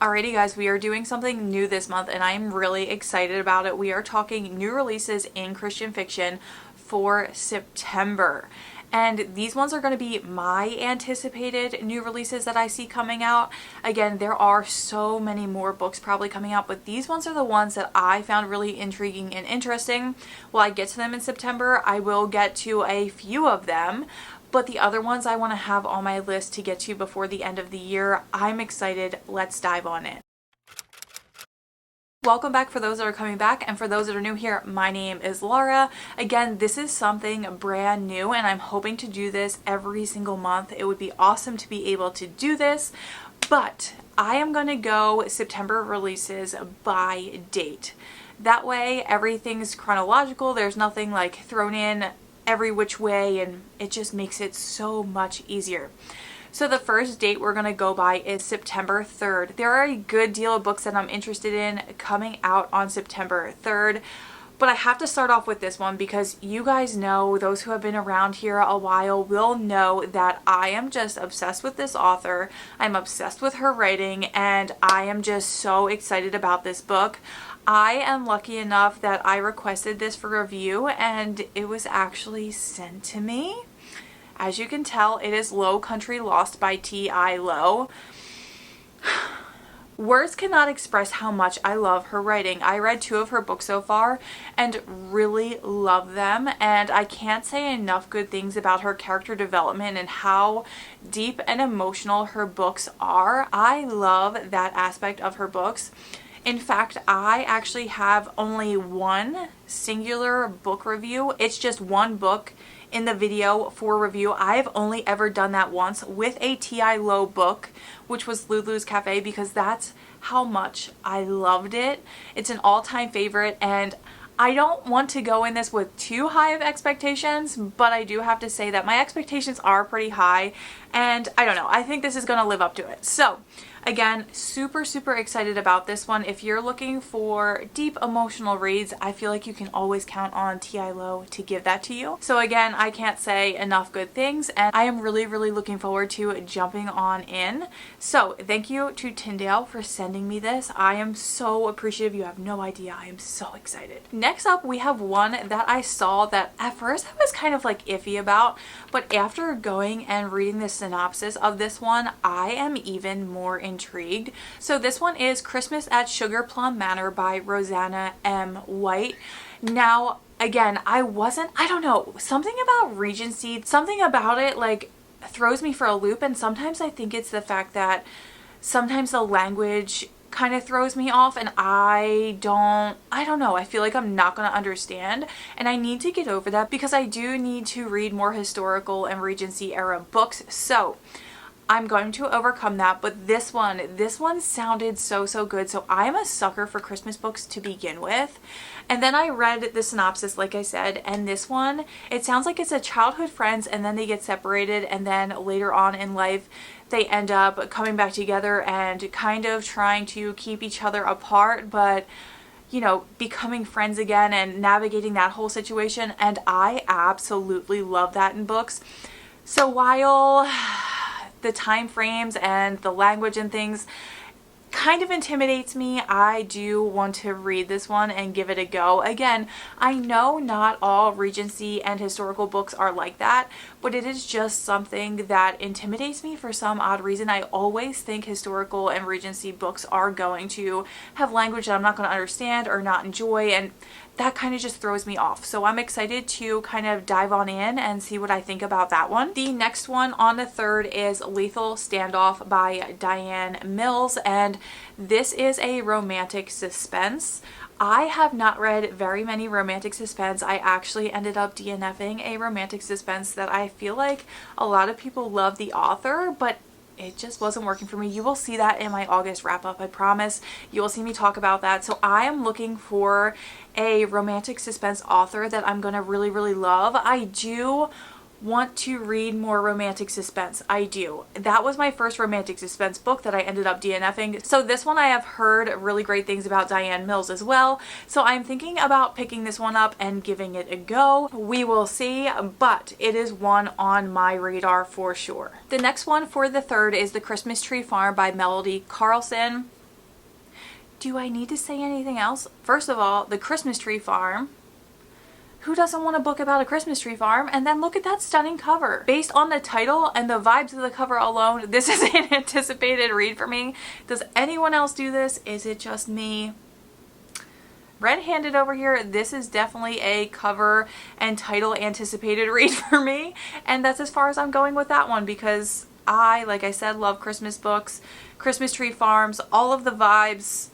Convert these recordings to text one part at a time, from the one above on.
Alrighty guys, we are doing something new this month and I am really excited about it. We are talking new releases in Christian fiction for September. And these ones are going to be my anticipated new releases that I see coming out. Again, there are so many more books probably coming out, but these ones are the ones that I found really intriguing and interesting. While I get to them in September, I will get to a few of them. But the other ones I want to have on my list to get to before the end of the year. I'm excited. Let's dive on in. Welcome back for those that are coming back, and for those that are new here, my name is Laura. Again, this is something brand new and I'm hoping to do this every single month. It would be awesome to be able to do this, but I am going to go September releases by date. That way everything's chronological. There's nothing like thrown in every which way, and it just makes it so much easier. So the first date we're going to go by is September 3rd. There are a good deal of books that I'm interested in coming out on September 3rd, but I have to start off with this one because you guys know, those who have been around here a while will know that I am just obsessed with this author. I'm obsessed with her writing and I am just so excited about this book. I am lucky enough that I requested this for review and it was actually sent to me. As you can tell, it is Low Country Lost by T.I. Lowe. Words cannot express how much I love her writing. I read 2 of her books so far and really love them, and I can't say enough good things about her character development and how deep and emotional her books are. I love that aspect of her books. In fact, I actually have only one singular book review. It's just one book in the video for review. I've only ever done that once with a T.I. Lowe book, which was Lulu's Cafe, because that's how much I loved it. It's an all-time favorite, and I don't want to go in this with too high of expectations, but I do have to say that my expectations are pretty high, and I don't know, I think this is going to live up to it. So again, super excited about this one. If you're looking for deep emotional reads, I feel like you can always count on T.I. Lowe to give that to you. So again, I can't say enough good things, and I am really looking forward to jumping on in. So thank you to Tyndale for sending me this. I am so appreciative. You have no idea. I am so excited. Next up, we have one that I saw that at first I was kind of like iffy about, but after going and reading the synopsis of this one, I am even more intrigued. So this one is Christmas at Sugar Plum Manor by Rosanna M. White. Now, again, I don't know, something about Regency, something about it like throws me for a loop, and sometimes I think it's the fact that sometimes the language kind of throws me off and I don't know, I feel like I'm not going to understand, and I need to get over that because I do need to read more historical and Regency era books. So I'm going to overcome that, but this one sounded so good. So I'm a sucker for Christmas books to begin with. And then I read the synopsis, like I said, and this one, it sounds like it's a childhood friends and then they get separated, and then later on in life they end up coming back together and kind of trying to keep each other apart, but you know, becoming friends again and navigating that whole situation. And I absolutely love that in books. So while the time frames and the language and things kind of intimidates me, I do want to read this one and give it a go. Again, I know not all Regency and historical books are like that, but it is just something that intimidates me for some odd reason. I always think historical and Regency books are going to have language that I'm not going to understand or not enjoy, and that kind of just throws me off. So I'm excited to kind of dive on in and see what I think about that one. The next one on the 3rd is Lethal Standoff by Diane Mills, and this is a romantic suspense. I have not read very many romantic suspense. I actually ended up DNFing a romantic suspense that I feel like a lot of people love the author, but it just wasn't working for me. You will see that in my August wrap up, I promise. You will see me talk about that. So I am looking for a romantic suspense author that I'm going to really love. I do want to read more romantic suspense. I do. That was my first romantic suspense book that I ended up DNFing. So this one I have heard really great things about Diane Mills as well. So I'm thinking about picking this one up and giving it a go. We will see, but it is one on my radar for sure. The next one for the 3rd is The Christmas Tree Farm by Melody Carlson. Do I need to say anything else? First of all, The Christmas Tree Farm. Who doesn't want a book about a Christmas tree farm? And then look at that stunning cover. Based on the title and the vibes of the cover alone, this is an anticipated read for me. Does anyone else do this? Is it just me? Red-handed over here, this is definitely a cover and title anticipated read for me. And that's as far as I'm going with that one, because I, like I said, love Christmas books, Christmas tree farms, all of the vibes.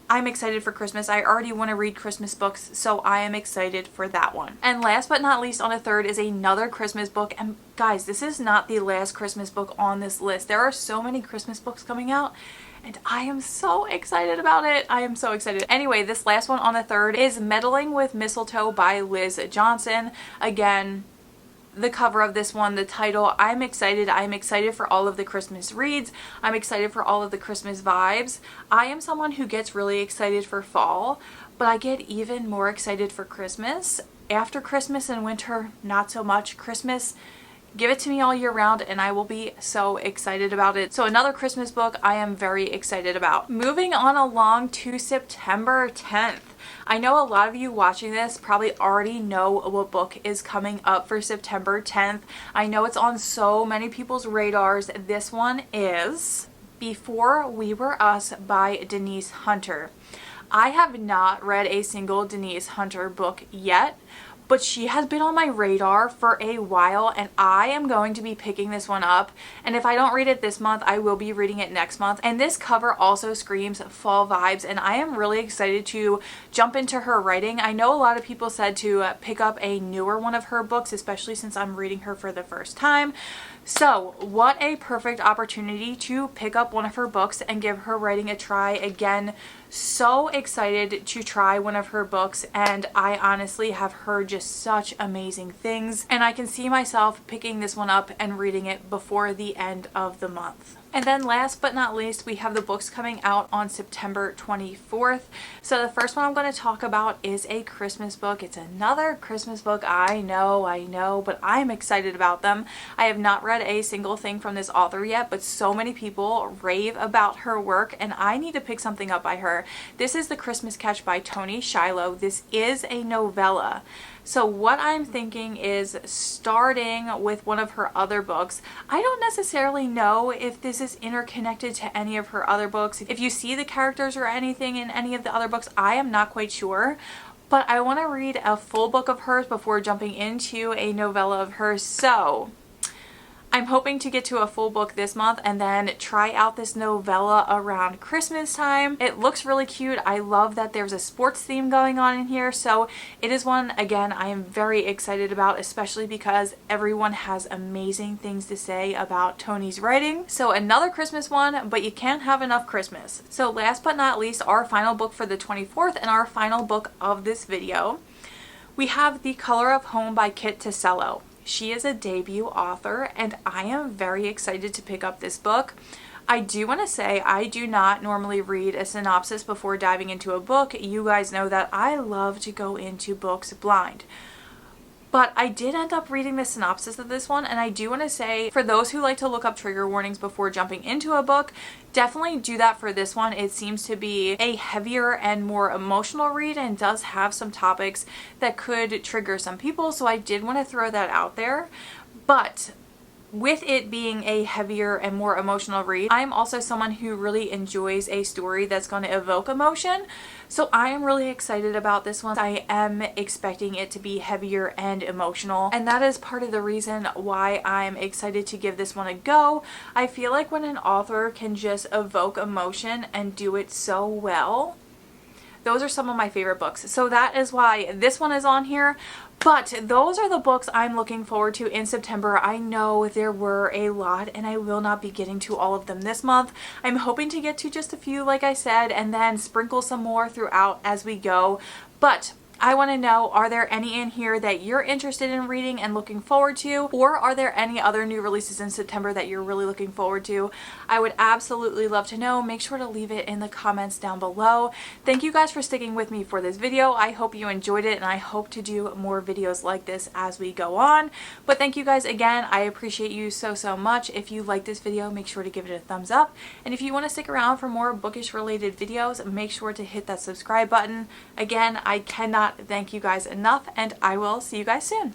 I'm excited for Christmas. I already want to read Christmas books, so I am excited for that one. And last but not least, on a third is another Christmas book. And guys, this is not the last Christmas book on this list. There are so many Christmas books coming out, and I am so excited about it. I am so excited. Anyway, this last one on the third is Meddling with Mistletoe by Liz Johnson. Again, the cover of this one, the title, I'm excited. I'm excited for all of the Christmas reads. I'm excited for all of the Christmas vibes. I am someone who gets really excited for fall, but I get even more excited for Christmas. After Christmas and winter, not so much. Christmas, give it to me all year round and I will be so excited about it. So another Christmas book I am very excited about. Moving on along to September 10th. I know a lot of you watching this probably already know what book is coming up for September 10th. I know it's on so many people's radars. This one is Before We Were Us by Denise Hunter. I have not read a single Denise Hunter book yet, but she has been on my radar for a while and I am going to be picking this one up. And if I don't read it this month, I will be reading it next month. And this cover also screams fall vibes and I am really excited to jump into her writing. I know a lot of people said to pick up a newer one of her books, especially since I'm reading her for the first time. So what a perfect opportunity to pick up one of her books and give her writing a try. Again, so excited to try one of her books and I honestly have heard just such amazing things and I can see myself picking this one up and reading it before the end of the month. And then last but not least, we have the books coming out on September 24th. So the first one I'm going to talk about is a Christmas book. It's another Christmas book. I know, but I'm excited about them. I have not read a single thing from this author yet, but so many people rave about her work and I need to pick something up by her. This is The Christmas Catch by Toni Shiloh. This is a novella. So what I'm thinking is starting with one of her other books. I don't necessarily know if this is interconnected to any of her other books. If you see the characters or anything in any of the other books, I am not quite sure. But I want to read a full book of hers before jumping into a novella of hers. So I'm hoping to get to a full book this month and then try out this novella around Christmas time. It looks really cute. I love that there's a sports theme going on in here. So it is one, again, I am very excited about, especially because everyone has amazing things to say about Toni's writing. So another Christmas one, but you can't have enough Christmas. So last but not least, our final book for the 24th and our final book of this video, we have The Color of Home by Kit Tassello. She is a debut author and I am very excited to pick up this book. I do want to say I do not normally read a synopsis before diving into a book. You guys know that I love to go into books blind. But I did end up reading the synopsis of this one and I do want to say, for those who like to look up trigger warnings before jumping into a book, definitely do that for this one. It seems to be a heavier and more emotional read and does have some topics that could trigger some people, so I did want to throw that out there. But with it being a heavier and more emotional read, I'm also someone who really enjoys a story that's going to evoke emotion. So I am really excited about this one. I am expecting it to be heavier and emotional. And that is part of the reason why I'm excited to give this one a go. I feel like when an author can just evoke emotion and do it so well, those are some of my favorite books. So that is why this one is on here. But those are the books I'm looking forward to in September. I know there were a lot and I will not be getting to all of them this month. I'm hoping to get to just a few, like I said, and then sprinkle some more throughout as we go. But I want to know, are there any in here that you're interested in reading and looking forward to? Or are there any other new releases in September that you're really looking forward to? I would absolutely love to know. Make sure to leave it in the comments down below. Thank you guys for sticking with me for this video. I hope you enjoyed it, and I hope to do more videos like this as we go on. But thank you guys again. I appreciate you so much. If you like this video, make sure to give it a thumbs up. And if you want to stick around for more bookish related videos, make sure to hit that subscribe button. Again, I cannot thank you guys enough, and I will see you guys soon.